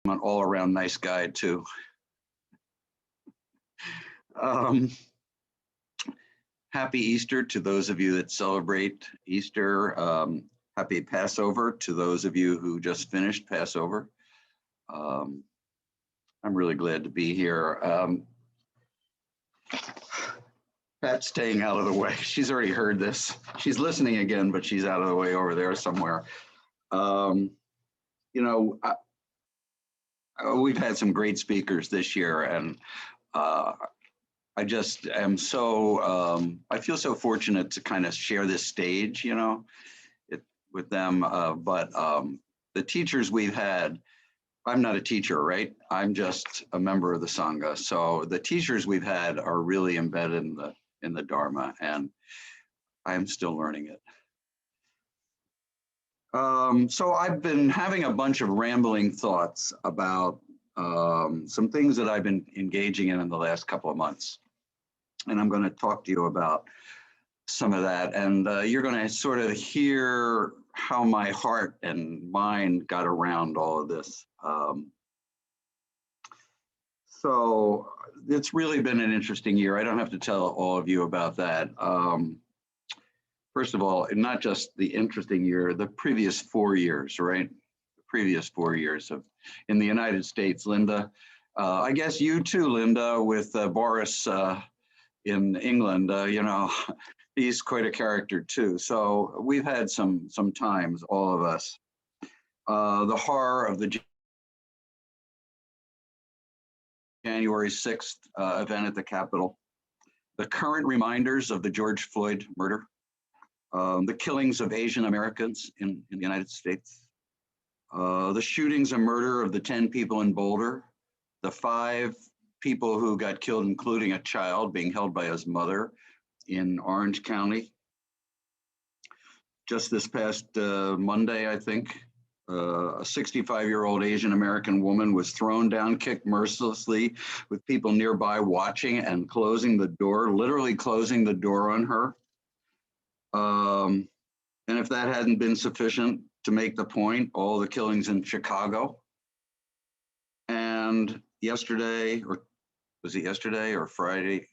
I'm an all-around nice guy too. Um, Happy Easter to those of you that celebrate Easter. Happy Passover to those of you who just finished Passover. I'm really glad to be here. Pat's staying out of the way. She's already heard this. She's listening again, but she's out of the way over there somewhere. We've had some great speakers this year, and I just am so, I feel so fortunate to kind of share this stage, with them. But the teachers we've had, I'm not a teacher, right? I'm just a member of the Sangha. So the teachers we've had are really embedded in the Dharma, and I'm still learning it. So I've been having a bunch of rambling thoughts about some things that I've been engaging in the last couple of months. And I'm going to talk to you about some of that. And you're going to sort of hear how my heart and mind got around all of this. So it's really been an interesting year. I don't have to tell all of you about that. First of all, not just the interesting year, the previous 4 years, right? The previous 4 years in the United States, Linda. I guess you too, Linda, with Boris in England, he's quite a character too. So we've had some times, all of us. The horror of the January 6th event at the Capitol, the current reminders of the George Floyd murder, the killings of Asian Americans in the United States, the shootings and murder of the 10 people in Boulder, the 5 people who got killed, including a child being held by his mother in Orange County. Just this past Monday, I think, a 65-year-old Asian American woman was thrown down, kicked mercilessly, with people nearby watching and closing the door, literally closing the door on her. And if that hadn't been sufficient to make the point, all the killings in Chicago. And yesterday, or was it yesterday or Friday?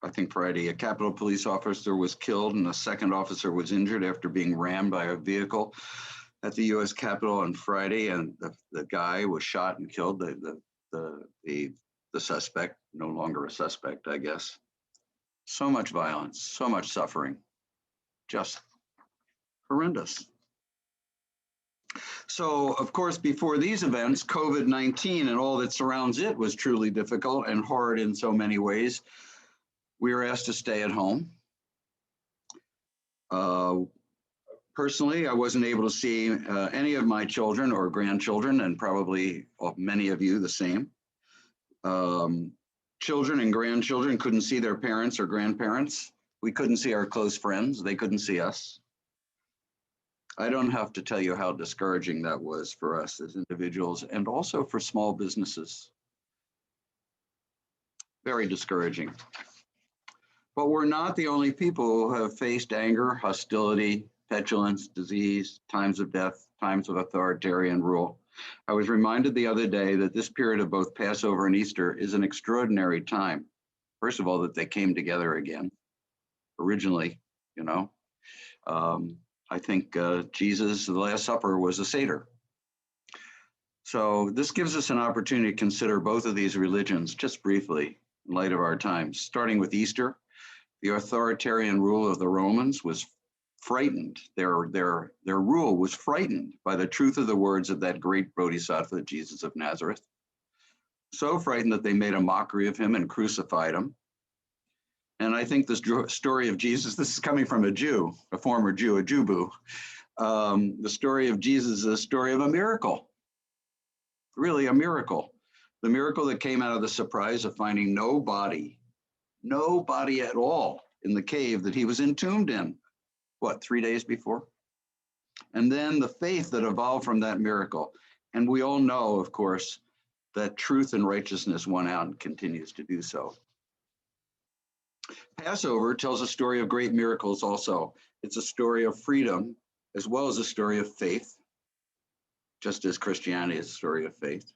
I think Friday, a Capitol Police officer was killed and a second officer was injured after being rammed by a vehicle at the U.S. Capitol on Friday, and the guy was shot and killed. The suspect, no longer a suspect, I guess. So much violence, so much suffering, just horrendous. So, of course, before these events, COVID-19 and all that surrounds it was truly difficult and hard in so many ways. We were asked to stay at home. Personally, I wasn't able to see any of my children or grandchildren, and probably many of you the same. Children and grandchildren couldn't see their parents or grandparents. We couldn't see our close friends. They couldn't see us. I don't have to tell you how discouraging that was for us as individuals and also for small businesses. Very discouraging. But we're not the only people who have faced anger, hostility, petulance, disease, times of death, times of authoritarian rule. I was reminded the other day that this period of both Passover and Easter is an extraordinary time. First of all, that they came together again. Originally, I think Jesus, the Last Supper, was a Seder. So this gives us an opportunity to consider both of these religions just briefly in light of our times. Starting with Easter, the authoritarian rule of the Romans was frightened. Their rule was frightened by the truth of the words of that great Bodhisattva, Jesus of Nazareth. So frightened that they made a mockery of him and crucified him. And I think this story of Jesus, this is coming from a Jew, a former Jew, a Jubu. The story of Jesus is a story of a miracle, really a miracle. The miracle that came out of the surprise of finding no body at all in the cave that he was entombed in, 3 days before? And then the faith that evolved from that miracle. And we all know, of course, that truth and righteousness won out and continues to do so. Passover tells a story of great miracles also. It's a story of freedom as well as a story of faith, just as Christianity is a story of faith.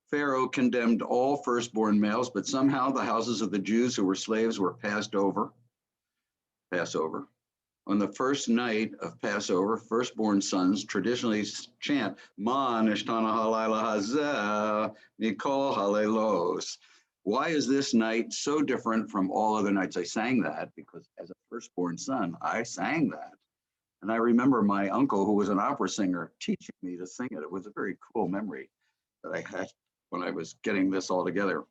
Pharaoh condemned all firstborn males, but somehow the houses of the Jews who were slaves were Passover. On the first night of Passover, firstborn sons traditionally chant, Ma nishtana halayla hazeh mikol halelos. Why is this night so different from all other nights? I sang that because as a firstborn son, I sang that. And I remember my uncle, who was an opera singer, teaching me to sing it. It was a very cool memory that I had when I was getting this all together.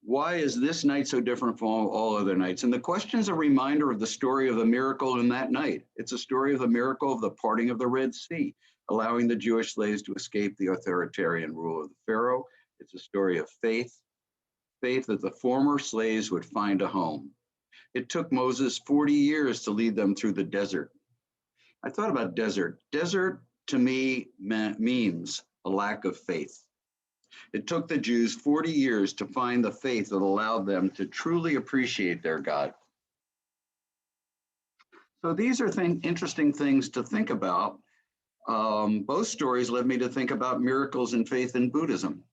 Why is this night so different from all other nights? And the question is a reminder of the story of the miracle in that night. It's a story of the miracle of the parting of the Red Sea, allowing the Jewish slaves to escape the authoritarian rule of the Pharaoh. It's a story of faith that the former slaves would find a home. It took Moses 40 years to lead them through the desert. I thought about desert. Desert to me means a lack of faith. It took the Jews 40 years to find the faith that allowed them to truly appreciate their God. So these are interesting things to think about. Both stories led me to think about miracles and faith in Buddhism,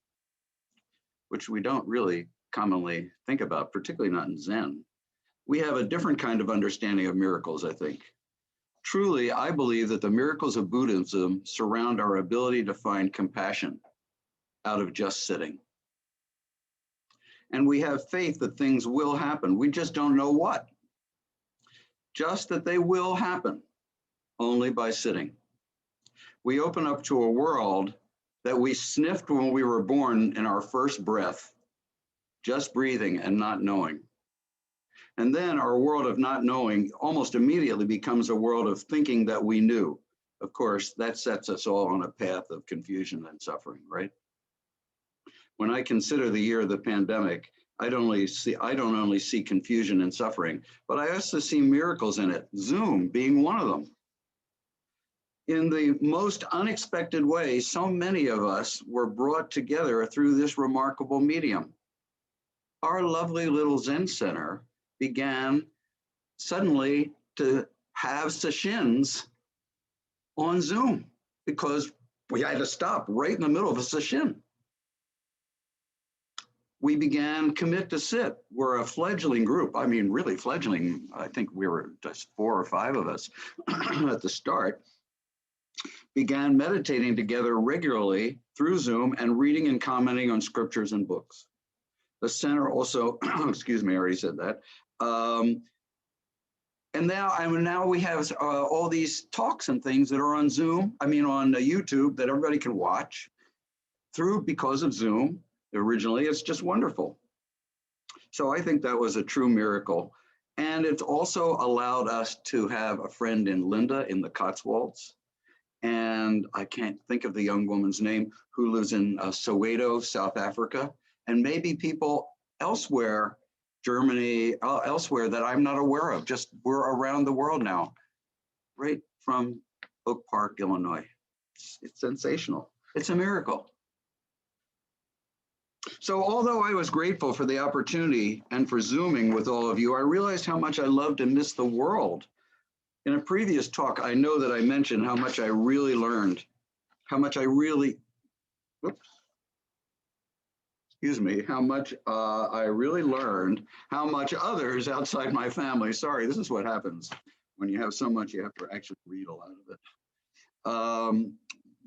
which we don't really commonly think about, particularly not in Zen. We have a different kind of understanding of miracles, I think. Truly, I believe that the miracles of Buddhism surround our ability to find compassion out of just sitting. And we have faith that things will happen. We just don't know what. Just that they will happen, only by sitting. We open up to a world that we sniffed when we were born in our first breath, just breathing and not knowing. And then our world of not knowing almost immediately becomes a world of thinking that we knew. Of course, that sets us all on a path of confusion and suffering, right? When I consider the year of the pandemic, I don't only see confusion and suffering, but I also see miracles in it, Zoom being one of them. In the most unexpected way, so many of us were brought together through this remarkable medium. Our lovely little Zen center began suddenly to have seshins on Zoom because we had to stop right in the middle of a session. We began Commit to Sit. We're a fledgling group. I mean, really fledgling. I think we were just 4 or 5 of us at the start. Began meditating together regularly through Zoom and reading and commenting on scriptures and books. The center also, excuse me, I already said that. And now we have all these talks and things that are on Zoom, on YouTube that everybody can watch because of Zoom. Originally, it's just wonderful. So I think that was a true miracle. And it's also allowed us to have a friend in Linda in the Cotswolds. And I can't think of the young woman's name who lives in Soweto, South Africa. And maybe people elsewhere, Germany, elsewhere that I'm not aware of. Just we're around the world now, right from Oak Park, Illinois. It's sensational. It's a miracle. So although I was grateful for the opportunity and for Zooming with all of you, I realized how much I loved and missed the world. In a previous talk, I know that I mentioned how much I really learned, how much I really learned, how much others outside my family, sorry, this is what happens when you have so much, you have to actually read a lot of it,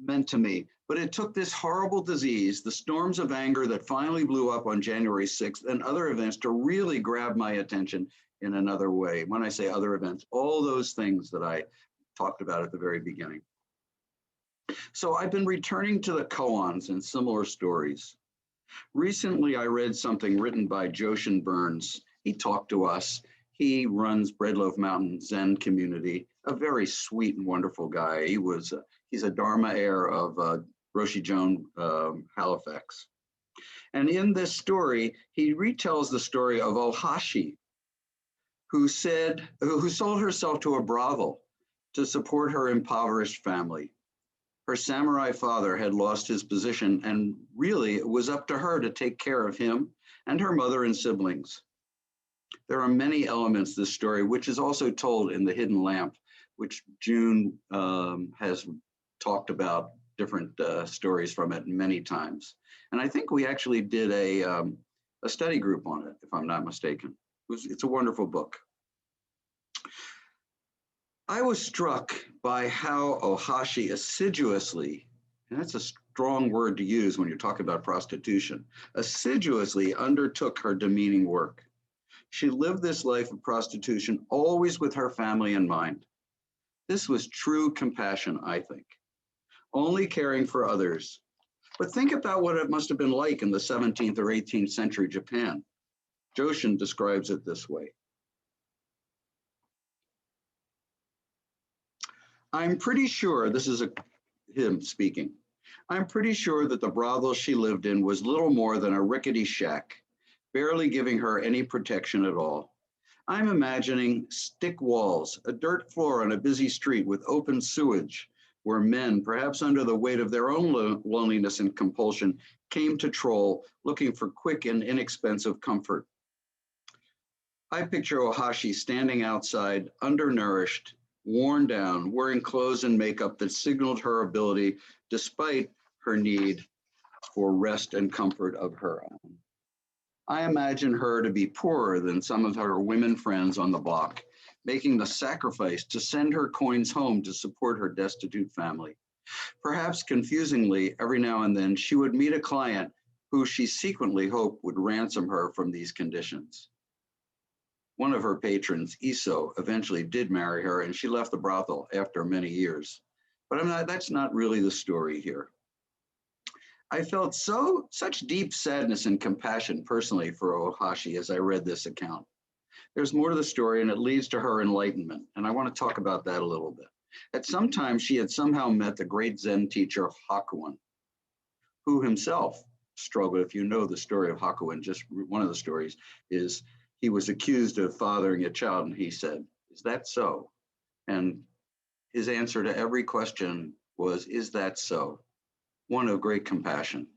meant to me. But it took this horrible disease, the storms of anger that finally blew up on January 6th and other events to really grab my attention in another way. When I say other events, all those things that I talked about at the very beginning. So I've been returning to the koans and similar stories. Recently, I read something written by Joshin Burns. He talked to us. He runs Breadloaf Mountain Zen community, a very sweet and wonderful guy. He's a Dharma heir of Roshi Joan Halifax. And in this story, he retells the story of Ohashi, who sold herself to a brothel to support her impoverished family. Her samurai father had lost his position, and really it was up to her to take care of him and her mother and siblings. There are many elements to this story, which is also told in The Hidden Lamp, which June has talked about different stories from it many times. And I think we actually did a study group on it, if I'm not mistaken. It's a wonderful book. I was struck by how Ohashi assiduously, and that's a strong word to use when you're talking about prostitution, assiduously undertook her demeaning work. She lived this life of prostitution always with her family in mind. This was true compassion, I think, only caring for others. But think about what it must have been like in the 17th or 18th century Japan. Joshin describes it this way. I'm pretty sure, this is him speaking, I'm pretty sure that the brothel she lived in was little more than a rickety shack, barely giving her any protection at all. I'm imagining stick walls, a dirt floor on a busy street with open sewage, where men, perhaps under the weight of their own loneliness and compulsion, came to troll, looking for quick and inexpensive comfort. I picture Ohashi standing outside, undernourished, worn down, wearing clothes and makeup that signaled her ability despite her need for rest and comfort of her own. I imagine her to be poorer than some of her women friends on the block, making the sacrifice to send her coins home to support her destitute family. Perhaps confusingly, every now and then, she would meet a client who she secretly hoped would ransom her from these conditions. One of her patrons, Iso, eventually did marry her, and she left the brothel after many years. But that's not really the story here. I felt such deep sadness and compassion personally for Ohashi as I read this account. There's more to the story, and it leads to her enlightenment, and I want to talk about that a little bit. At some time, she had somehow met the great Zen teacher Hakuin, who himself struggled. If you know the story of Hakuin, just one of the stories is he was accused of fathering a child, and he said, "Is that so?" And his answer to every question was, "Is that so?" One of great compassion.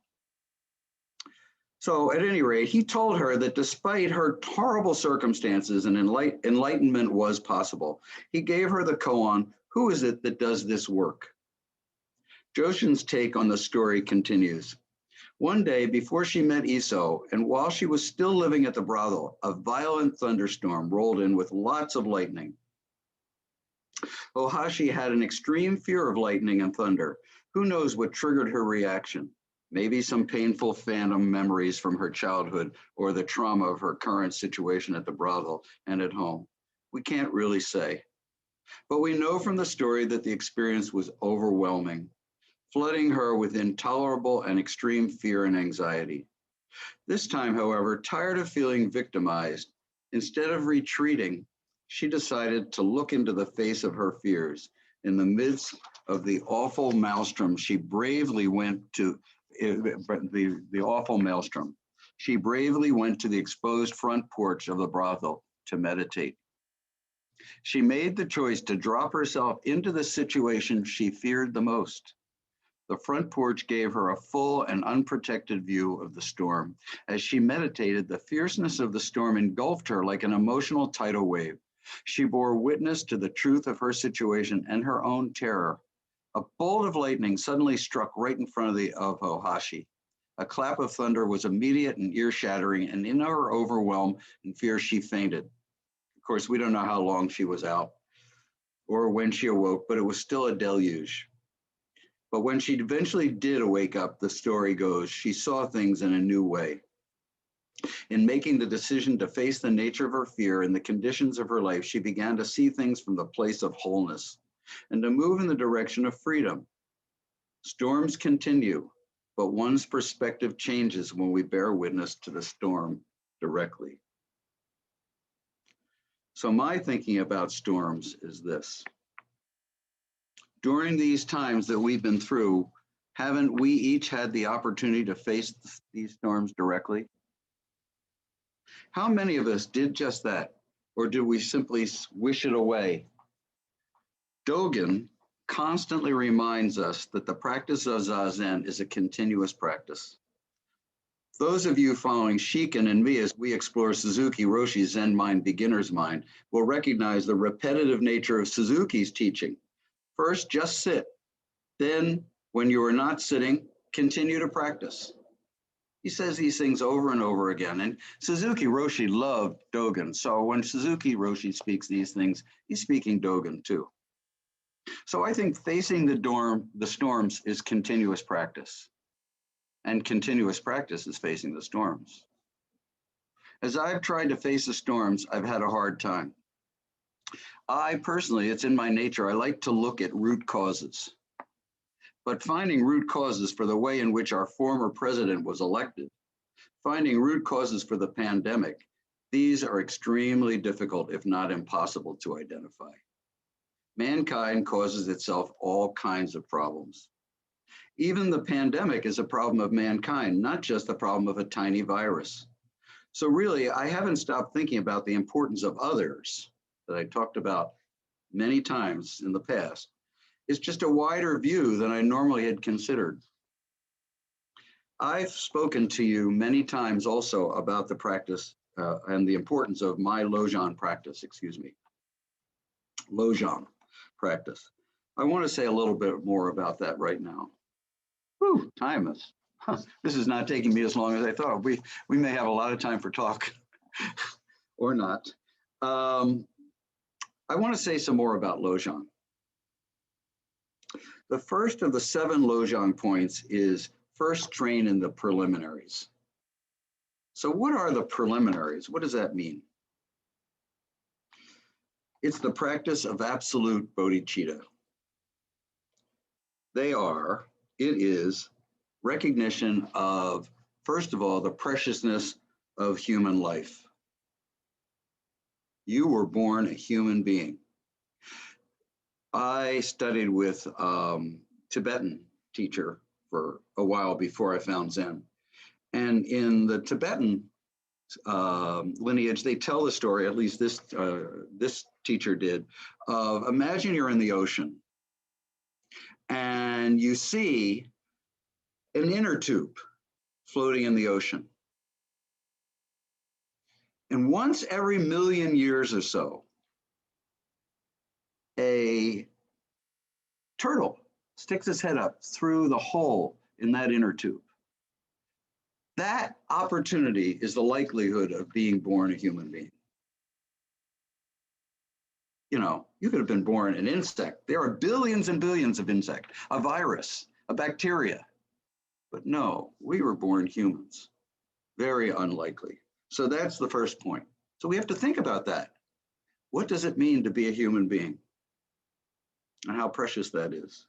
So at any rate, he told her that despite her horrible circumstances, an enlightenment was possible. He gave her the koan, "Who is it that does this work?" Joshin's take on the story continues. One day before she met Iso, and while she was still living at the brothel, a violent thunderstorm rolled in with lots of lightning. Ohashi had an extreme fear of lightning and thunder. Who knows what triggered her reaction? Maybe some painful phantom memories from her childhood or the trauma of her current situation at the brothel and at home. We can't really say. But we know from the story that the experience was overwhelming, flooding her with intolerable and extreme fear and anxiety. This time, however, tired of feeling victimized, instead of retreating, she decided to look into the face of her fears. In the midst of the awful maelstrom, she bravely went to the awful maelstrom. She bravely went to the exposed front porch of the brothel to meditate. She made the choice to drop herself into the situation she feared the most. The front porch gave her a full and unprotected view of the storm. As she meditated, the fierceness of the storm engulfed her like an emotional tidal wave. She bore witness to the truth of her situation and her own terror. A bolt of lightning suddenly struck right in front of Ohashi. A clap of thunder was immediate and ear-shattering, and in her overwhelm and fear, she fainted. Of course, we don't know how long she was out or when she awoke, but it was still a deluge. But when she eventually did wake up, the story goes, she saw things in a new way. In making the decision to face the nature of her fear and the conditions of her life, she began to see things from the place of wholeness and to move in the direction of freedom. Storms continue, but one's perspective changes when we bear witness to the storm directly. So my thinking about storms is this. During these times that we've been through, haven't we each had the opportunity to face these storms directly? How many of us did just that, or did we simply wish it away? Dogen constantly reminds us that the practice of Zazen is a continuous practice. Those of you following Shishin and me as we explore Suzuki Roshi's Zen Mind Beginner's Mind will recognize the repetitive nature of Suzuki's teaching. First, just sit, then When you are not sitting, continue to practice. He says these things over and over again. And Suzuki Roshi loved Dogen. So when Suzuki Roshi speaks these things, he's speaking Dogen too. So I think facing the storms is continuous practice. And continuous practice is facing the storms. As I've tried to face the storms, I've had a hard time. I personally, it's in my nature, I like to look at root causes. But finding root causes for the way in which our former president was elected, finding root causes for the pandemic, these are extremely difficult, if not impossible, to identify. Mankind causes itself all kinds of problems. Even the pandemic is a problem of mankind, not just the problem of a tiny virus. So really, I haven't stopped thinking about the importance of others that I talked about many times in the past. It's just a wider view than I normally had considered. I've spoken to you many times also about the practice and the importance of my Lojong practice, Lojong practice. I want to say a little bit more about that right now. Whew, time is, this is not taking me as long as I thought. We may have a lot of time for talk or not. I want to say some more about Lojong. The first of the 7 Lojong points is first train in the preliminaries. So what are the preliminaries? What does that mean? It's the practice of absolute bodhicitta. It is recognition of, first of all, the preciousness of human life. You were born a human being. I studied with Tibetan teacher for a while before I found Zen. And in the Tibetan lineage, they tell the story, at least this teacher did, of imagine you're in the ocean and you see an inner tube floating in the ocean. And once every million years or so, a turtle sticks its head up through the hole in that inner tube. That opportunity is the likelihood of being born a human being. You know, you could have been born an insect. There are billions and billions of insects, a virus, a bacteria. But no, we were born humans. Very unlikely. So that's the first point. So we have to think about that. What does it mean to be a human being? And how precious that is.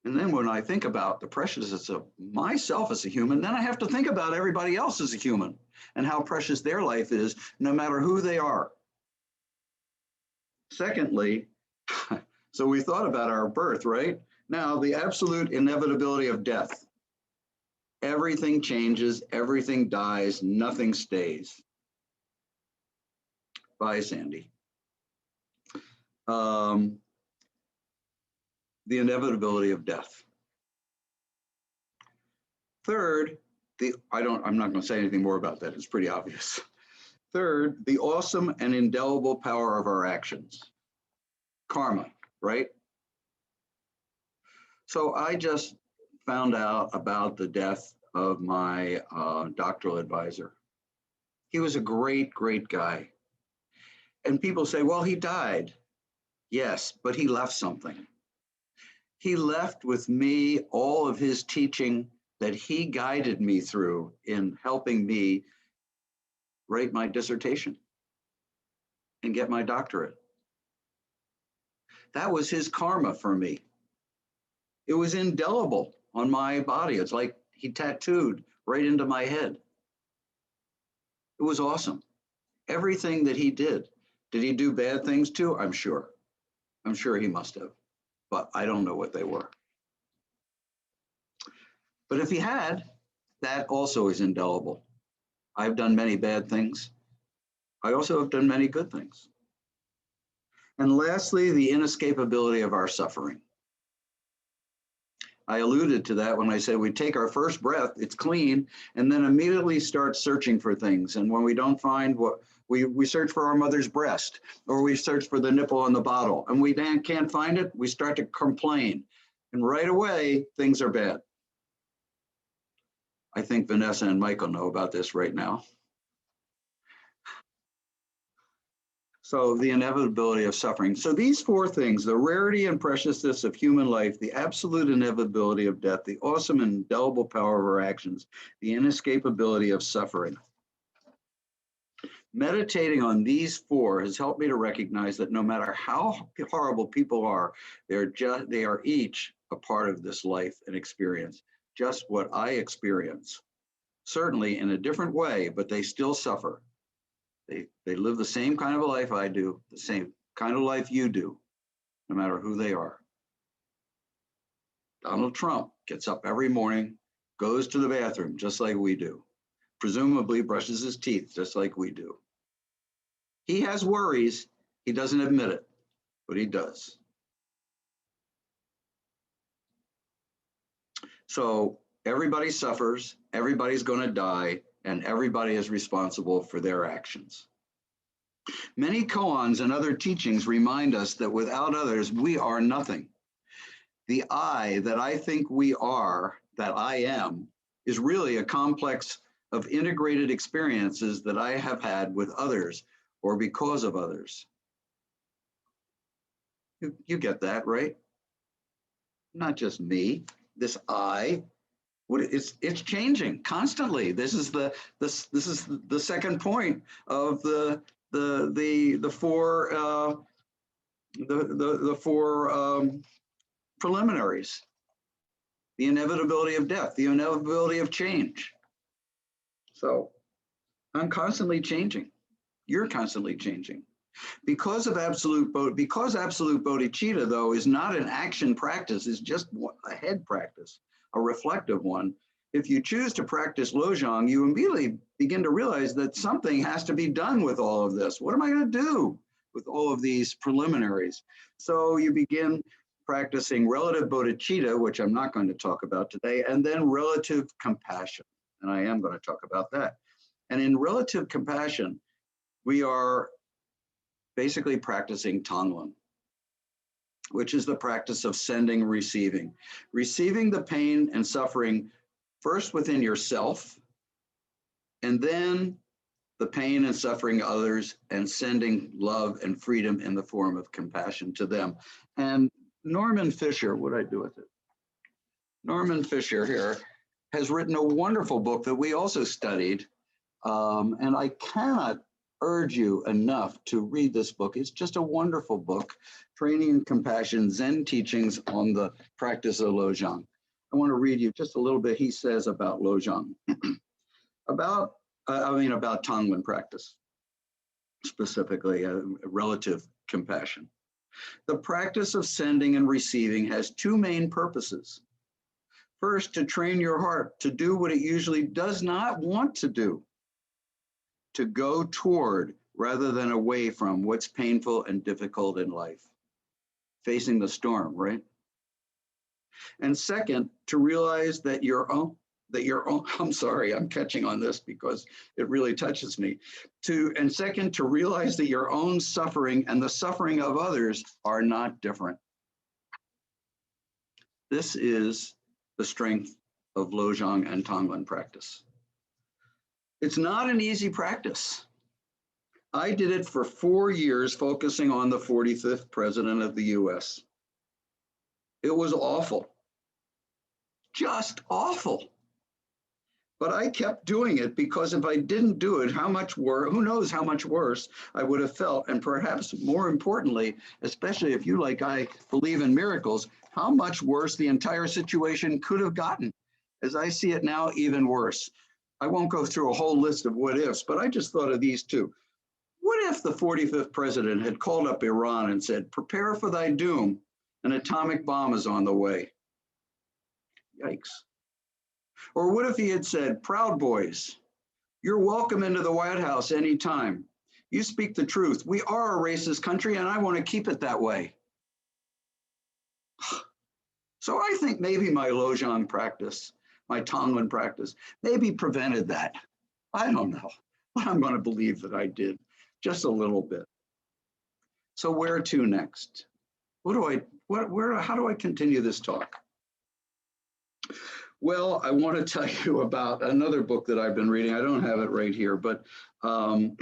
And then when I think about the preciousness of myself as a human, then I have to think about everybody else as a human and how precious their life is, no matter who they are. Secondly, so we thought about our birth, right? Now, the absolute inevitability of death. Everything changes, everything dies, nothing stays. Bye, Sandy. The inevitability of death. Third, I'm not going to say anything more about that. It's pretty obvious. Third, the awesome and indelible power of our actions. Karma, right? So I just found out about the death of my doctoral advisor. He was a great, great guy. And people say, well, he died. Yes, but he left something. He left with me all of his teaching that he guided me through in helping me write my dissertation and get my doctorate. That was his karma for me. It was indelible on my body. It's like he tattooed right into my head. It was awesome. Everything that he did. Did he do bad things too? I'm sure. I'm sure he must have, but I don't know what they were. But if he had, that also is indelible. I've done many bad things. I also have done many good things. And lastly, the inescapability of our suffering. I alluded to that when I said we take our first breath, it's clean, and then immediately start searching for things. And when we don't find what, we search for our mother's breast, or we search for the nipple on the bottle, and we can't find it, we start to complain. And right away, things are bad. I think Vanessa and Michael know about this right now. So the inevitability of suffering. So these four things, the rarity and preciousness of human life, the absolute inevitability of death, the awesome and indelible power of our actions, the inescapability of suffering. Meditating on these four has helped me to recognize that no matter how horrible people are, they are each a part of this life and experience, just what I experience. Certainly in a different way, but they still suffer. They live the same kind of a life I do, the same kind of life you do, no matter who they are. Donald Trump gets up every morning, goes to the bathroom just like we do, presumably brushes his teeth just like we do. He has worries, he doesn't admit it, but he does. So everybody suffers, everybody's going to die, and everybody is responsible for their actions. Many koans and other teachings remind us that without others, we are nothing. The I that I think we are, that I am, is really a complex of integrated experiences that I have had with others or because of others. You get that, right? Not just me, this I. It's changing constantly. This is the second point of the four preliminaries: the inevitability of death, the inevitability of change. So I'm constantly changing. You're constantly changing. Because absolute bodhicitta, though, is not an action practice, it's just a head practice, a reflective one. If you choose to practice Lojong, you immediately begin to realize that something has to be done with all of this. What am I going to do with all of these preliminaries? So you begin practicing relative bodhicitta, which I'm not going to talk about today, and then relative compassion. And I am going to talk about that. And in relative compassion, we are basically practicing Tonglen, which is the practice of sending, receiving the pain and suffering first within yourself, and then the pain and suffering of others, and sending love and freedom in the form of compassion to them. And Norman Fisher, what did I do with it? Norman Fisher here has written a wonderful book that we also studied, and I cannot urge you enough to read this book. It's just a wonderful book, Training in Compassion, Zen Teachings on the Practice of Lojong. I want to read you just a little bit he says about Lojong, about Tonglen practice, specifically relative compassion. The practice of sending and receiving has two main purposes. First, to train your heart to do what it usually does not want to do, to go toward rather than away from what's painful and difficult in life, facing the storm, right? And second, to realize that I'm sorry, I'm catching on this because it really touches me. And second, to realize that your own suffering and the suffering of others are not different. This is the strength of Lojong and Tonglen practice. It's not an easy practice. I did it for 4 years, focusing on the 45th president of the US. It was awful, just awful. But I kept doing it because if I didn't do it, who knows how much worse I would have felt. And perhaps more importantly, especially if you, like I, believe in miracles, how much worse the entire situation could have gotten. As I see it now, even worse. I won't go through a whole list of what ifs, but I just thought of these two. What if the 45th president had called up Iran and said, "Prepare for thy doom, an atomic bomb is on the way"? Yikes. Or what if he had said, "Proud Boys, you're welcome into the White House anytime. You speak the truth. We are a racist country and I want to keep it that way." So I think maybe my Lojong practice, my Tonglen practice, maybe prevented that. I don't know, but I'm going to believe that I did, just a little bit. So where to next? How do I continue this talk? Well, I want to tell you about another book that I've been reading. I don't have it right here, but um,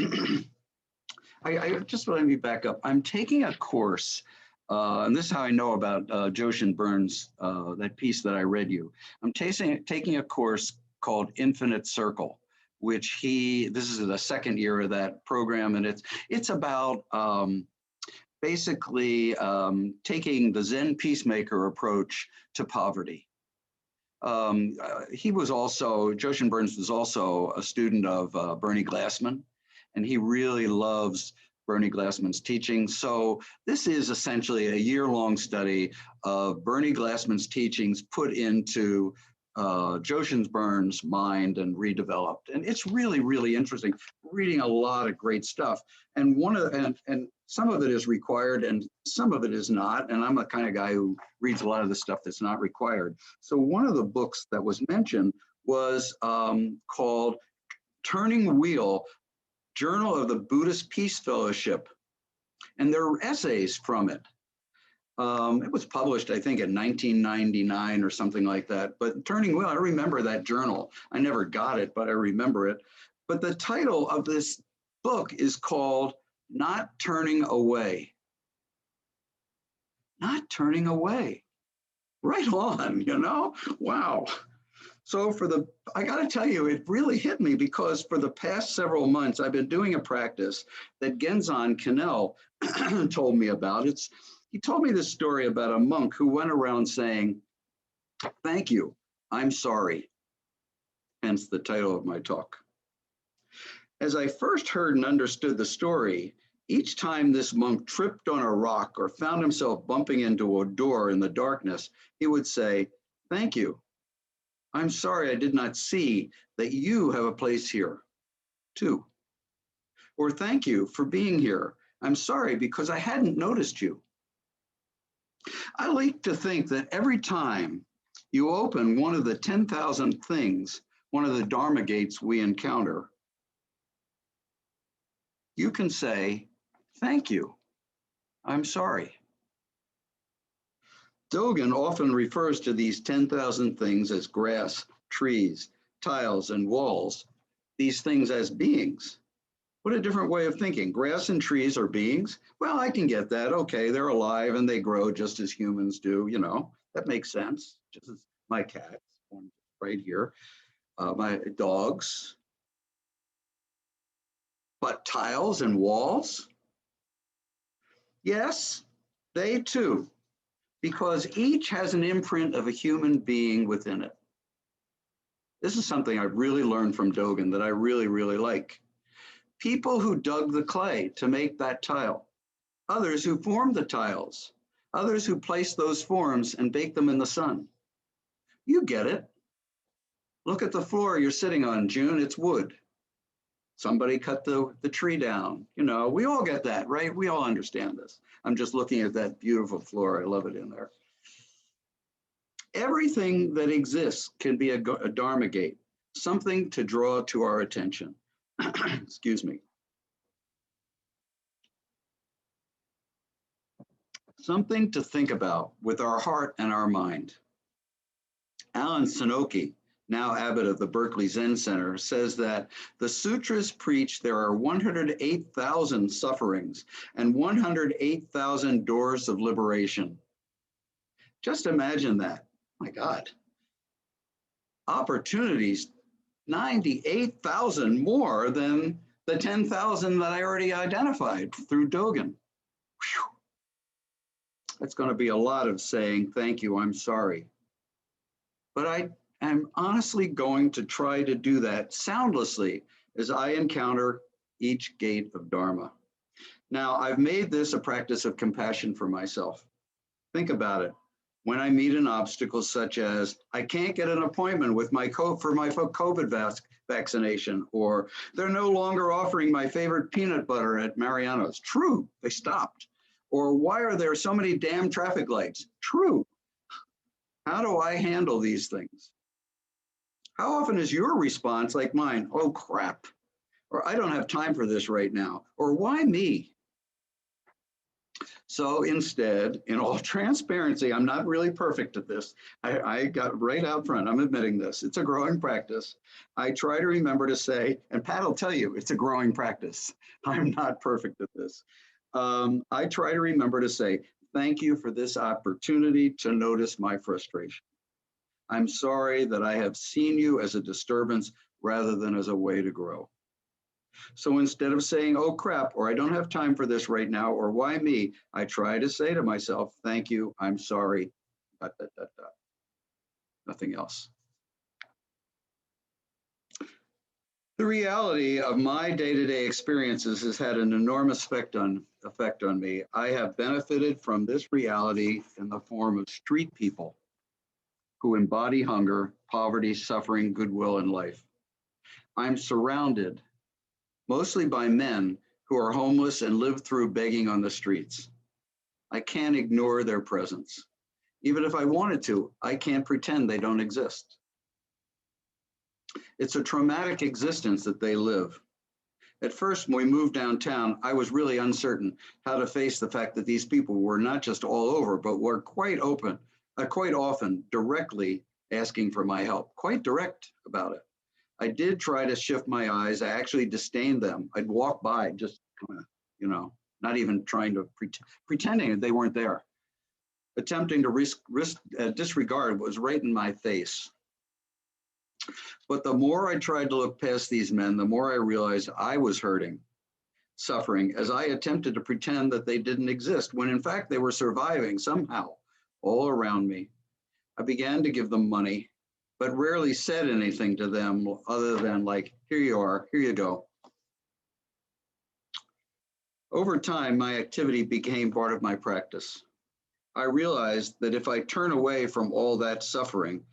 I just let me back up. I'm taking a course, and this is how I know about Joshin Burns, that piece that I read you. I'm taking a course called Infinite Circle, which this is the second year of that program, and it's about basically taking the Zen peacemaker approach to poverty. Joshin Burns was also a student of Bernie Glassman, and he really loves Bernie Glassman's teaching. So this is essentially a year-long study of Bernie Glassman's teachings put into Joshin Burns' mind and redeveloped. And it's really, really interesting. Reading a lot of great stuff. And and some of it is required and some of it is not. And I'm the kind of guy who reads a lot of the stuff that's not required. So one of the books that was mentioned was called Turning Wheel, Journal of the Buddhist Peace Fellowship. And there are essays from it. It was published, I think, in 1999 or something like that. But Turning Wheel, I remember that journal. I never got it, but I remember it. But the title of this book is called Not Turning Away. Not turning away. Right on, you know? Wow. So I got to tell you, it really hit me because for the past several months, I've been doing a practice that Genzan Canel told me about. He told me this story about a monk who went around saying, "Thank you, I'm sorry," hence the title of my talk. As I first heard and understood the story, each time this monk tripped on a rock or found himself bumping into a door in the darkness, he would say, "Thank you. I'm sorry I did not see that you have a place here, too." Or, "Thank you for being here. I'm sorry because I hadn't noticed you." I like to think that every time you open one of the 10,000 things, one of the Dharma gates we encounter, you can say, "Thank you. I'm sorry." Dogen often refers to these 10,000 things as grass, trees, tiles, and walls, these things as beings. What a different way of thinking. Grass and trees are beings? Well, I can get that. Okay, they're alive and they grow just as humans do, you know, that makes sense. Just as my cat, one right here, my dogs. But tiles and walls? Yes, they too, because each has an imprint of a human being within it. This is something I've really learned from Dogen that I really, really like. People who dug the clay to make that tile, others who formed the tiles, others who placed those forms and baked them in the sun. You get it. Look at the floor you're sitting on, June, it's wood. Somebody cut the tree down. You know, we all get that, right? We all understand this. I'm just looking at that beautiful floor. I love it in there. Everything that exists can be a Dharma gate, something to draw to our attention. Excuse me. Something to think about with our heart and our mind. Alan Sonoki, now abbot of the Berkeley Zen Center, says that the sutras preach there are 108,000 sufferings and 108,000 doors of liberation. Just imagine that. My God. Opportunities, 98,000 more than the 10,000 that I already identified through Dogen. Whew. That's going to be a lot of saying, "Thank you, I'm sorry." But I am honestly going to try to do that soundlessly as I encounter each gate of Dharma. Now, I've made this a practice of compassion for myself. Think about it. When I meet an obstacle such as, I can't get an appointment with for my COVID vaccination, or they're no longer offering my favorite peanut butter at Mariano's. True, they stopped. Or why are there so many damn traffic lights? True. How do I handle these things? How often is your response like mine? "Oh, crap," or "I don't have time for this right now," or "Why me?" So instead, in all transparency, I'm not really perfect at this. I got right out front. I'm admitting this. It's a growing practice. I try to remember to say, and Pat will tell you, it's a growing practice. I'm not perfect at this. I try to remember to say, thank you for this opportunity to notice my frustration. I'm sorry that I have seen you as a disturbance rather than as a way to grow. So instead of saying, oh crap, or I don't have time for this right now, or why me, I try to say to myself, thank you, I'm sorry, ... Nothing else. The reality of my day-to-day experiences has had an enormous effect on me. I have benefited from this reality in the form of street people who embody hunger, poverty, suffering, goodwill, and life. I'm surrounded mostly by men who are homeless and live through begging on the streets. I can't ignore their presence. Even if I wanted to, I can't pretend they don't exist. It's a traumatic existence that they live. At first, when we moved downtown, I was really uncertain how to face the fact that these people were not just all over, but were quite often directly asking for my help, quite direct about it. I did try to shift my eyes. I actually disdained them. I'd walk by just kind of, not even trying to pretending that they weren't there. Attempting to disregard was right in my face. But the more I tried to look past these men, the more I realized I was hurting, suffering, as I attempted to pretend that they didn't exist, when in fact they were surviving somehow all around me. I began to give them money, but rarely said anything to them other than like, here you are, here you go. Over time, my activity became part of my practice. I realized that if I turn away from all that suffering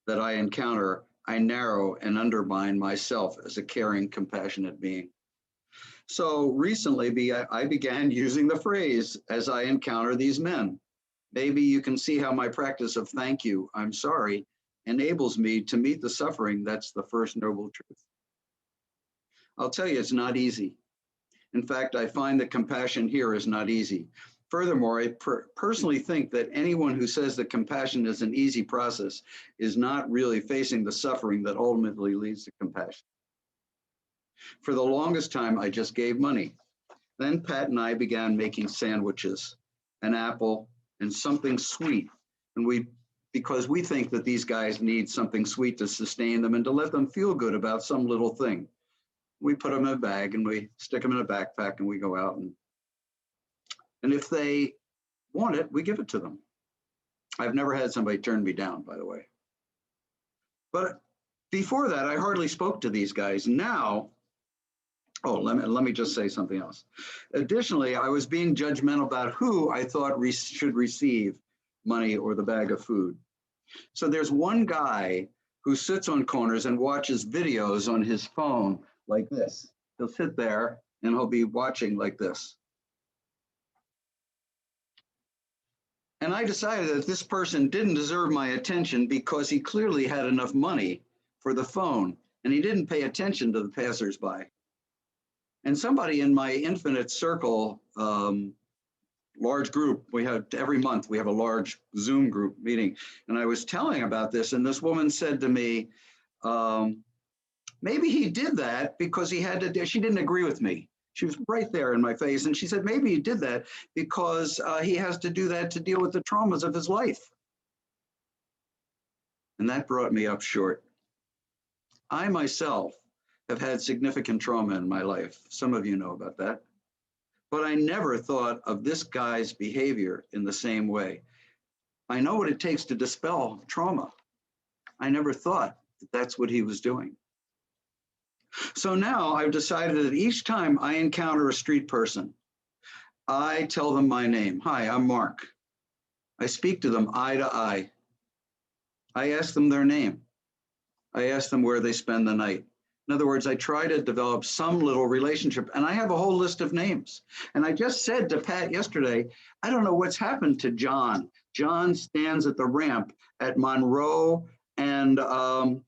that I encounter, I narrow and undermine myself as a caring, compassionate being. So recently, I began using the phrase, as I encounter these men. Maybe you can see how my practice of thank you, I'm sorry, enables me to meet the suffering that's the first noble truth. I'll tell you, it's not easy. In fact, I find that compassion here is not easy. Furthermore, I personally think that anyone who says that compassion is an easy process is not really facing the suffering that ultimately leads to compassion. For the longest time, I just gave money. Then Pat and I began making sandwiches, an apple, and something sweet. And because we think that these guys need something sweet to sustain them and to let them feel good about some little thing. We put them in a bag and we stick them in a backpack and we go out. And if they want it, we give it to them. I've never had somebody turn me down, by the way. But before that, I hardly spoke to these guys. Now, let me just say something else. Additionally, I was being judgmental about who I thought should receive money or the bag of food. So there's one guy who sits on corners and watches videos on his phone like this. He'll sit there and he'll be watching like this. And I decided that this person didn't deserve my attention because he clearly had enough money for the phone and he didn't pay attention to the passersby. And somebody in my infinite circle, large group, every month we have a large Zoom group meeting, and I was telling about this, and this woman said to me, maybe he did that because he had to, she didn't agree with me. She was right there in my face, and she said, maybe he did that because he has to do that to deal with the traumas of his life. And that brought me up short. I myself have had significant trauma in my life. Some of you know about that. But I never thought of this guy's behavior in the same way. I know what it takes to dispel trauma. I never thought that that's what he was doing. So now I've decided that each time I encounter a street person, I tell them my name. Hi, I'm Mark. I speak to them eye to eye. I ask them their name. I ask them where they spend the night. In other words, I try to develop some little relationship, and I have a whole list of names. And I just said to Pat yesterday, I don't know what's happened to John. John stands at the ramp at Monroe and the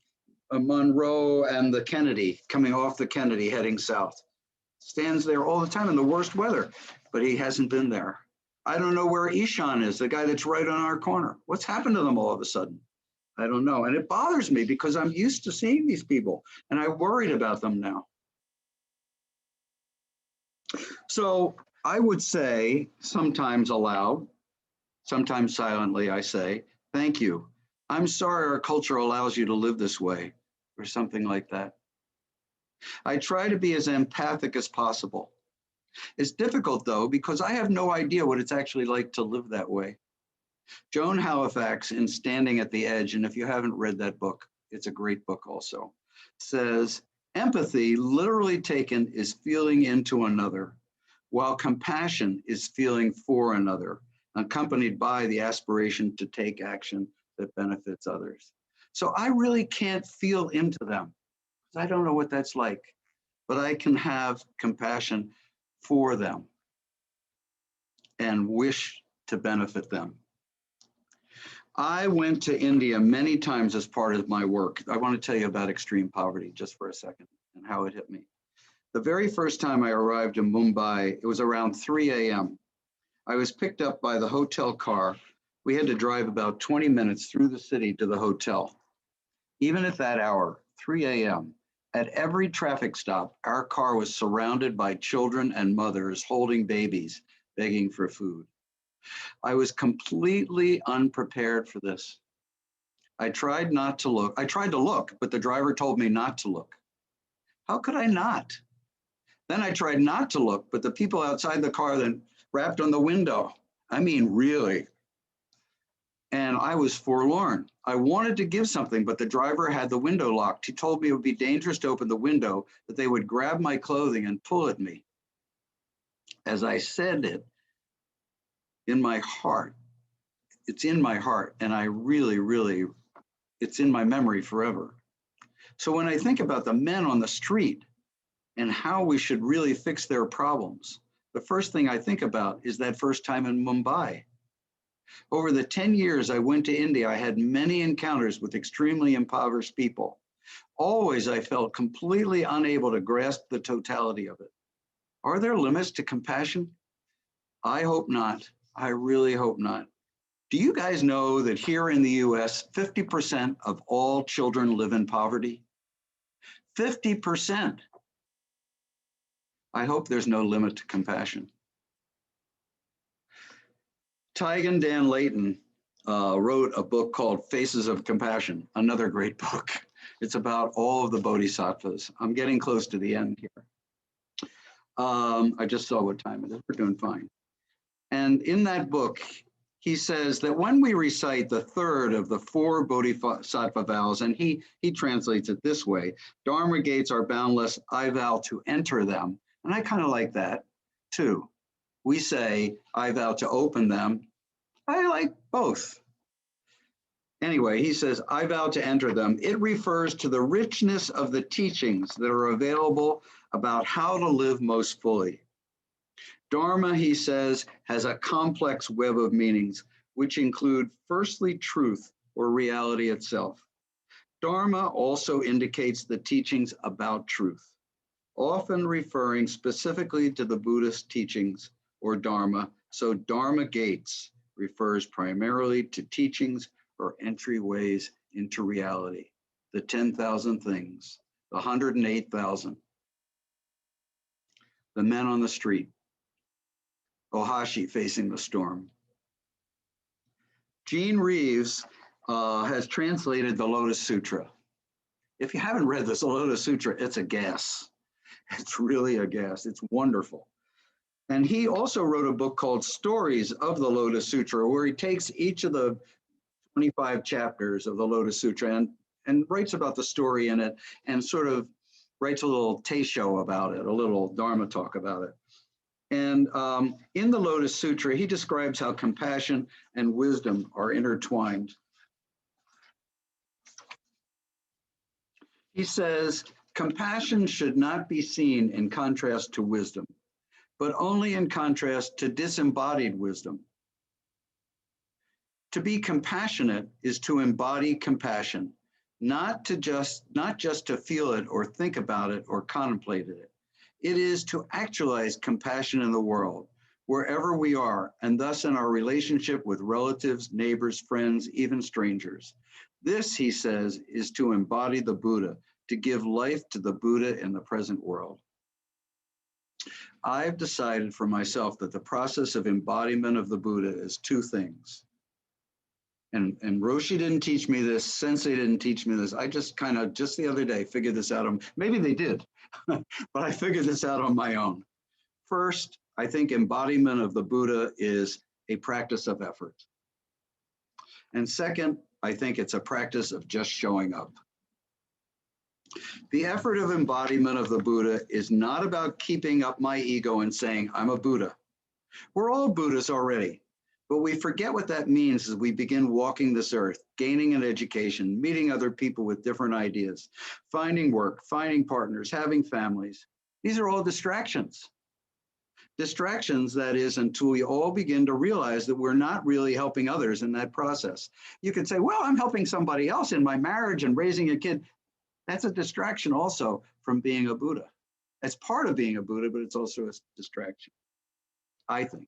Kennedy, coming off the Kennedy, heading south. Stands there all the time in the worst weather, but he hasn't been there. I don't know where Ishan is, the guy that's right on our corner. What's happened to them all of a sudden? I don't know. And it bothers me because I'm used to seeing these people and I worried about them now. So I would say, sometimes aloud, sometimes silently, I say, thank you. I'm sorry our culture allows you to live this way, or something like that. I try to be as empathic as possible. It's difficult though, because I have no idea what it's actually like to live that way. Joan Halifax in Standing at the Edge, and if you haven't read that book, it's a great book also, says, empathy, literally taken, is feeling into another, while compassion is feeling for another, accompanied by the aspiration to take action that benefits others. So I really can't feel into them. I don't know what that's like, but I can have compassion for them and wish to benefit them. I went to India many times as part of my work. I want to tell you about extreme poverty just for a second and how it hit me. The very first time I arrived in Mumbai, it was around 3 a.m. I was picked up by the hotel car. We had to drive about 20 minutes through the city to the hotel. Even at that hour, 3 a.m., at every traffic stop, our car was surrounded by children and mothers holding babies, begging for food. I was completely unprepared for this. I tried to look, but the driver told me not to look. How could I not? Then I tried not to look, but the people outside the car then rapped on the window. I mean, really. And I was forlorn. I wanted to give something, but the driver had the window locked. He told me it would be dangerous to open the window, that they would grab my clothing and pull at me. As I said it, in my heart, it's in my heart, and I really, it's in my memory forever. So when I think about the men on the street and how we should really fix their problems, the first thing I think about is that first time in Mumbai. Over the 10 years I went to India, I had many encounters with extremely impoverished people. Always I felt completely unable to grasp the totality of it. Are there limits to compassion? I hope not. I really hope not. Do you guys know that here in the US, 50% of all children live in poverty? 50%. I hope there's no limit to compassion. Taigen Dan Layton wrote a book called Faces of Compassion, another great book. It's about all of the bodhisattvas. I'm getting close to the end here. I just saw what time it is. We're doing fine. And in that book, he says that when we recite the third of the 4 bodhisattva vows, and he translates it this way, Dharma gates are boundless, I vow to enter them. And I kind of like that too. We say, I vow to open them. I like both. Anyway, he says, I vow to enter them. It refers to the richness of the teachings that are available about how to live most fully. Dharma, he says, has a complex web of meanings, which include, firstly, truth or reality itself. Dharma also indicates the teachings about truth, often referring specifically to the Buddhist teachings or Dharma. So Dharma gates refers primarily to teachings or entryways into reality, the 10,000 things, the 108,000, the men on the street, Ohashi facing the storm. Gene Reeves has translated the Lotus Sutra. If you haven't read this, the Lotus Sutra, it's a gas. It's really a gas. It's wonderful. And he also wrote a book called Stories of the Lotus Sutra, where he takes each of the 25 chapters of the Lotus Sutra and writes about the story in it and sort of writes a little teisho about it, a little Dharma talk about it. And in the Lotus Sutra, he describes how compassion and wisdom are intertwined. He says, compassion should not be seen in contrast to wisdom, but only in contrast to disembodied wisdom. To be compassionate is to embody compassion, not just to feel it or think about it or contemplate it. It is to actualize compassion in the world, wherever we are, and thus in our relationship with relatives, neighbors, friends, even strangers. This, he says, is to embody the Buddha, to give life to the Buddha in the present world. I've decided for myself that the process of embodiment of the Buddha is two things. And Roshi didn't teach me this, Sensei didn't teach me this. I just just the other day, figured this out. Maybe they did, but I figured this out on my own. First, I think embodiment of the Buddha is a practice of effort. And second, I think it's a practice of just showing up. The effort of embodiment of the Buddha is not about keeping up my ego and saying, I'm a Buddha. We're all Buddhas already, but we forget what that means as we begin walking this earth, gaining an education, meeting other people with different ideas, finding work, finding partners, having families. These are all distractions. Distractions, that is, until we all begin to realize that we're not really helping others in that process. You could say, well, I'm helping somebody else in my marriage and raising a kid. That's a distraction also from being a Buddha. It's part of being a Buddha, but it's also a distraction, I think.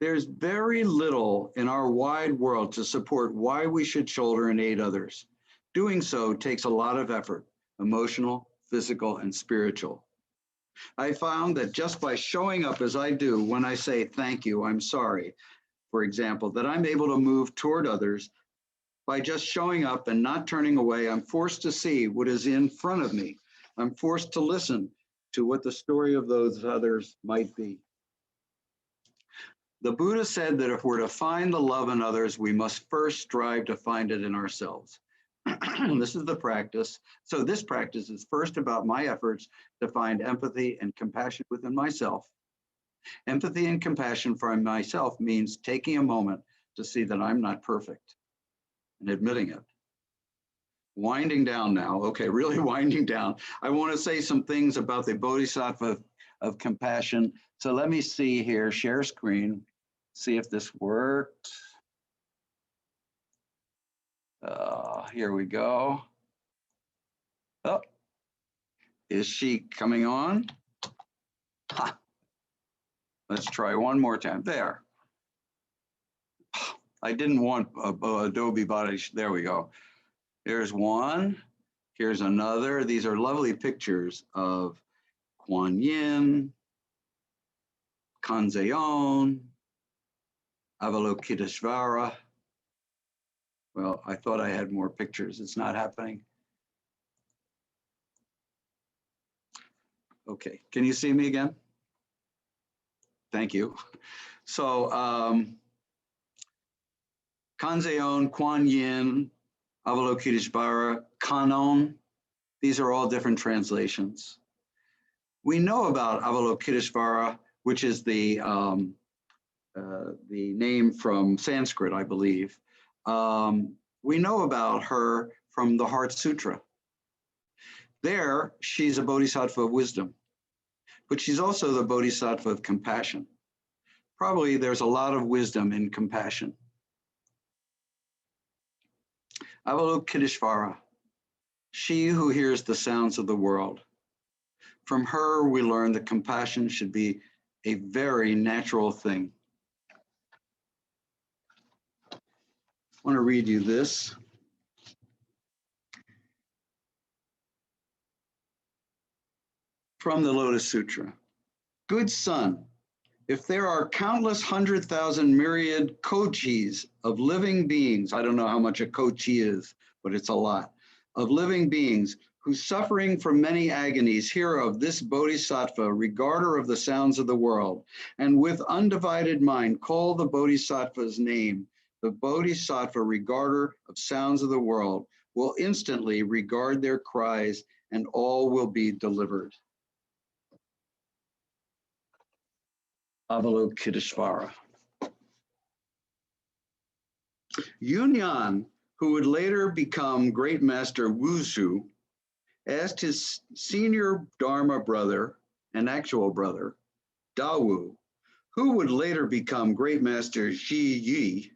There's very little in our wide world to support why we should shoulder and aid others. Doing so takes a lot of effort, emotional, physical, and spiritual. I found that just by showing up as I do when I say thank you, I'm sorry, for example, that I'm able to move toward others. By just showing up and not turning away, I'm forced to see what is in front of me. I'm forced to listen to what the story of those others might be. The Buddha said that if we're to find the love in others, we must first strive to find it in ourselves. This is the practice. So this practice is first about my efforts to find empathy and compassion within myself. Empathy and compassion for myself means taking a moment to see that I'm not perfect and admitting it. Winding down now, okay, really winding down. I want to say some things about the Bodhisattva of Compassion. So let me see here, share screen, see if this worked. Here we go. Oh, is she coming on? Ha. Let's try one more time. There. I didn't want Adobe Body. There we go. Here's one. Here's another. These are lovely pictures of Kuan Yin, Kanzeon, Avalokiteshvara. Well, I thought I had more pictures. It's not happening. Okay, can you see me again? Thank you. So, Kanzeon, Kuan Yin, Avalokiteshvara, Kanon, these are all different translations. We know about Avalokiteshvara, which is the name from Sanskrit, I believe. We know about her from the Heart Sutra. There, she's a bodhisattva of wisdom, but she's also the bodhisattva of compassion. Probably there's a lot of wisdom in compassion. Avalokiteshvara, she who hears the sounds of the world. From her, we learn that compassion should be a very natural thing. I want to read you this. From the Lotus Sutra. Good son, if there are countless 100,000 myriad kochis of living beings, I don't know how much a kochi is, but it's a lot, of living beings who suffering from many agonies hear of this bodhisattva, regarder of the sounds of the world, and with undivided mind call the bodhisattva's name, the bodhisattva regarder of sounds of the world will instantly regard their cries and all will be delivered. Avalokiteshvara. Yunyan, who would later become Great Master Wuzhu, asked his senior Dharma brother, an actual brother, Dawu, who would later become Great Master Zhu Yi,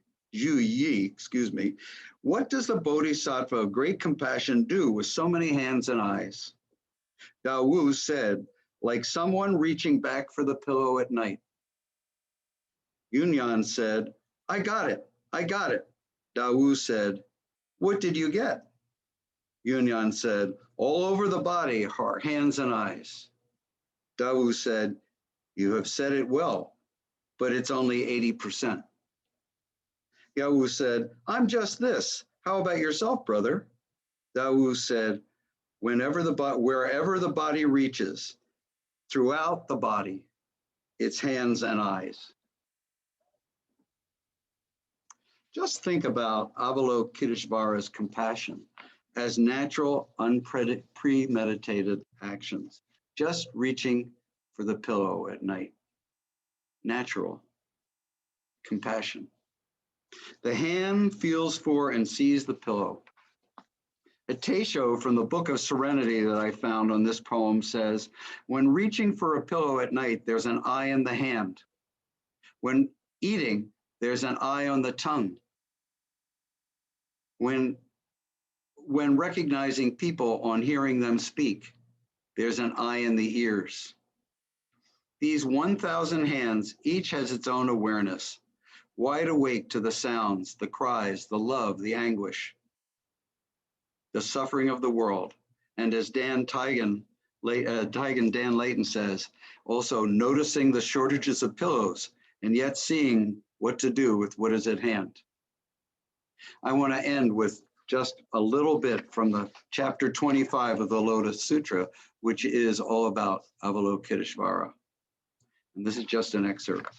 what does the Bodhisattva of great compassion do with so many hands and eyes? Dawu said, like someone reaching back for the pillow at night. Yunyan said, I got it, I got it. Dawu said, what did you get? Yunyan said, all over the body, hands and eyes. Dawu said, you have said it well, but it's only 80%. Dawu said, I'm just this. How about yourself, brother? Dawu said, wherever the body reaches, throughout the body, its hands and eyes. Just think about Avalokiteshvara's compassion as natural, unpremeditated actions, just reaching for the pillow at night. Natural compassion. The hand feels for and sees the pillow. A Teisho from the Book of Serenity that I found on this poem says, when reaching for a pillow at night, there's an eye in the hand. When eating, there's an eye on the tongue. When recognizing people on hearing them speak, there's an eye in the ears. These 1,000 hands, each has its own awareness, wide awake to the sounds, the cries, the love, the anguish, the suffering of the world. And as Dan Dan Layton says, also noticing the shortages of pillows and yet seeing what to do with what is at hand. I want to end with just a little bit from the chapter 25 of the Lotus Sutra, which is all about Avalokiteshvara. And this is just an excerpt.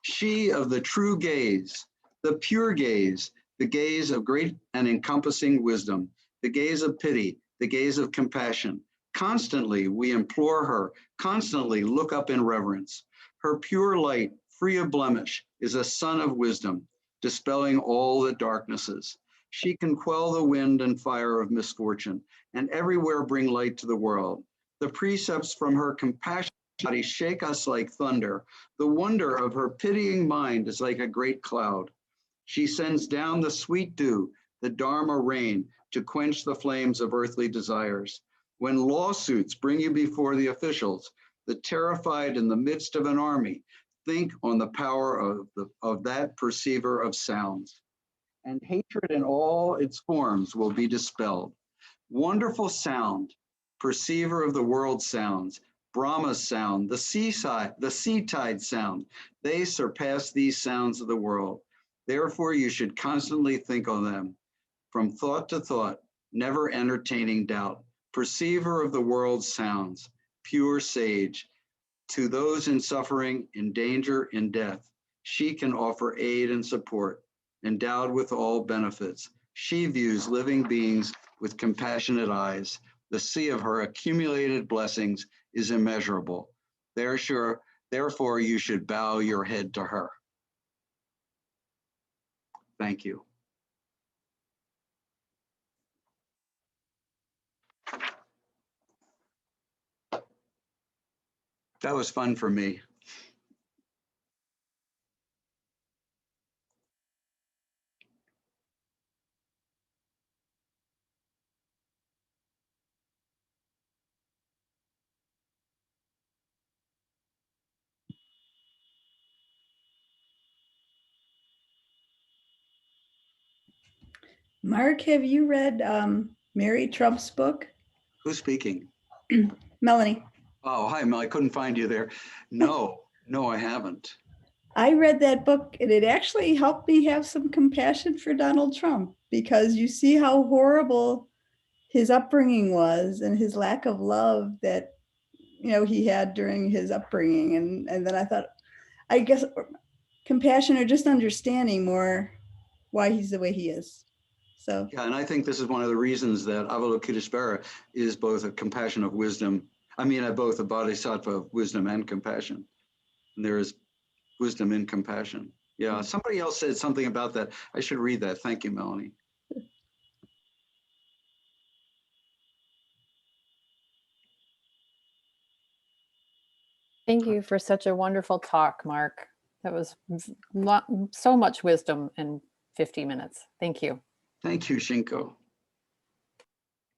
She of the true gaze, the pure gaze, the gaze of great and encompassing wisdom, the gaze of pity, the gaze of compassion. Constantly we implore her, constantly look up in reverence. Her pure light, free of blemish, is a sun of wisdom, dispelling all the darknesses. She can quell the wind and fire of misfortune, and everywhere bring light to the world. The precepts from her compassion body shake us like thunder. The wonder of her pitying mind is like a great cloud. She sends down the sweet dew, the Dharma rain, to quench the flames of earthly desires. When lawsuits bring you before the officials, the terrified in the midst of an army, think on the power of that perceiver of sounds. And hatred in all its forms will be dispelled. Wonderful sound, perceiver of the world's sounds, Brahma's sound, the sea tide sound, they surpass these sounds of the world. Therefore, you should constantly think on them, from thought to thought, never entertaining doubt. Perceiver of the world's sounds, pure sage, to those in suffering, in danger, in death, she can offer aid and support. Endowed with all benefits, she views living beings with compassionate eyes. The sea of her accumulated blessings is immeasurable. Therefore, you should bow your head to her. Thank you. That was fun for me. Mark, have you read Mary Trump's book? Who's speaking? Melanie. Oh, hi, Mel. I couldn't find you there. No, I haven't. I read that book and it actually helped me have some compassion for Donald Trump, because you see how horrible his upbringing was and his lack of love that, he had during his upbringing. And then I thought, I guess compassion or just understanding more why he's the way he is. So yeah, and I think this is one of the reasons that Avalokiteshvara is both a compassion of wisdom. I mean, both a bodhisattva of wisdom and compassion. And there is wisdom in compassion. Yeah, somebody else said something about that. I should read that. Thank you, Melanie. Thank you for such a wonderful talk, Mark. That was so much wisdom in 50 minutes. Thank you. Thank you, Shinko.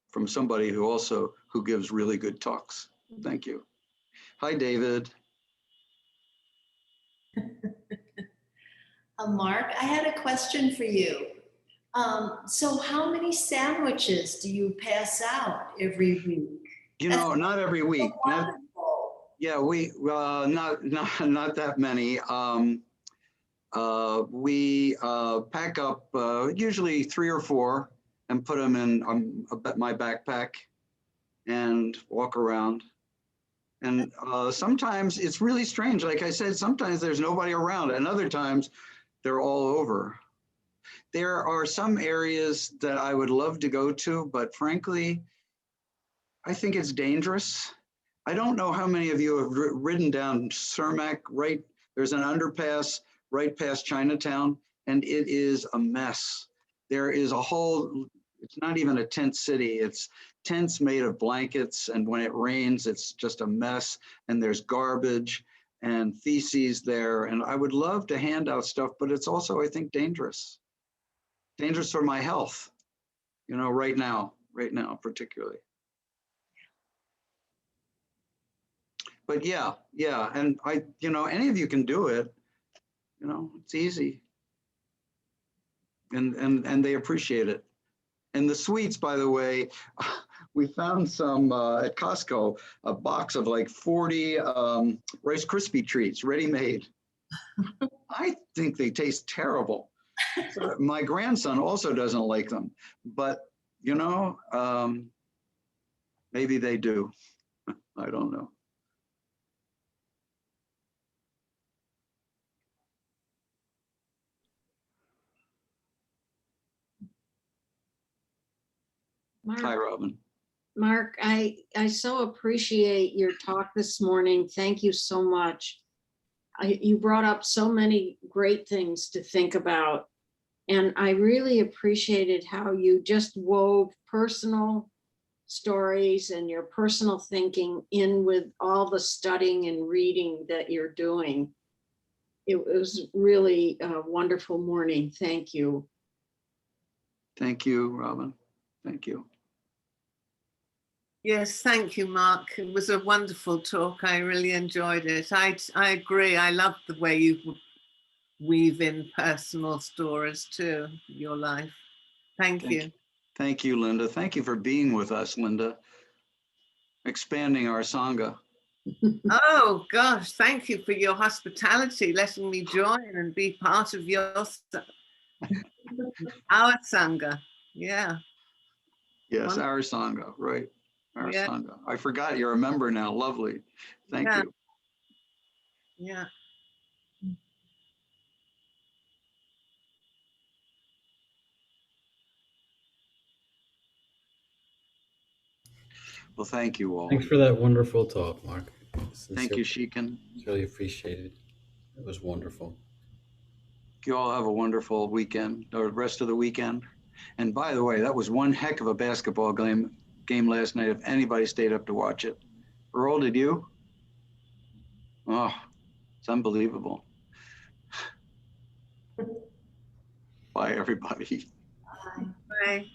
From somebody who gives really good talks. Thank you. Hi, David. Mark, I had a question for you. So how many sandwiches do you pass out every week? You know, not every week. Wonderful. Yeah, we not that many. We pack up usually 3 or 4 and put them in my backpack and walk around. And sometimes it's really strange. Like I said, sometimes there's nobody around, and other times they're all over. There are some areas that I would love to go to, but frankly, I think it's dangerous. I don't know how many of you have ridden down Cermak, right? There's an underpass right past Chinatown, and it is a mess. There is a whole, it's not even a tent city. It's tents made of blankets, and when it rains, it's just a mess, and there's garbage and feces there. And I would love to hand out stuff, but it's also, I think, dangerous. Dangerous for my health, you know, right now particularly. But yeah, and you know, any of you can do it. You know, it's easy, and they appreciate it. And the sweets, by the way, we found some at Costco, a box of like 40 Rice Krispie treats, ready-made. I think they taste terrible. So my grandson also doesn't like them, but you know, maybe they do. I don't know. Hi, Robin. Mark, I so appreciate your talk this morning. Thank you so much. You brought up so many great things to think about. And I really appreciated how you just wove personal stories and your personal thinking in with all the studying and reading that you're doing. It was really a wonderful morning. Thank you. Thank you, Robin. Thank you. Yes, thank you, Mark. It was a wonderful talk. I really enjoyed it. I agree. I love the way you weave in personal stories to your life. Thank you. Thank you, Linda. Thank you for being with us, Linda. Expanding our Sangha. Oh, gosh, thank you for your hospitality, letting me join and be part of your our Sangha. Yeah. Yes, our Sangha, right. Our Yeah. Sangha. I forgot you're a member now. Lovely. Thank you. Yeah. Well, thank you all. Thanks for that wonderful talk, Mark. Thank you, Shikin. It's really appreciated. It was wonderful. You all have a wonderful weekend, or rest of the weekend. And by the way, that was one heck of a basketball game last night, if anybody stayed up to watch it. Earl, did you? Oh, it's unbelievable. Bye, everybody. Bye.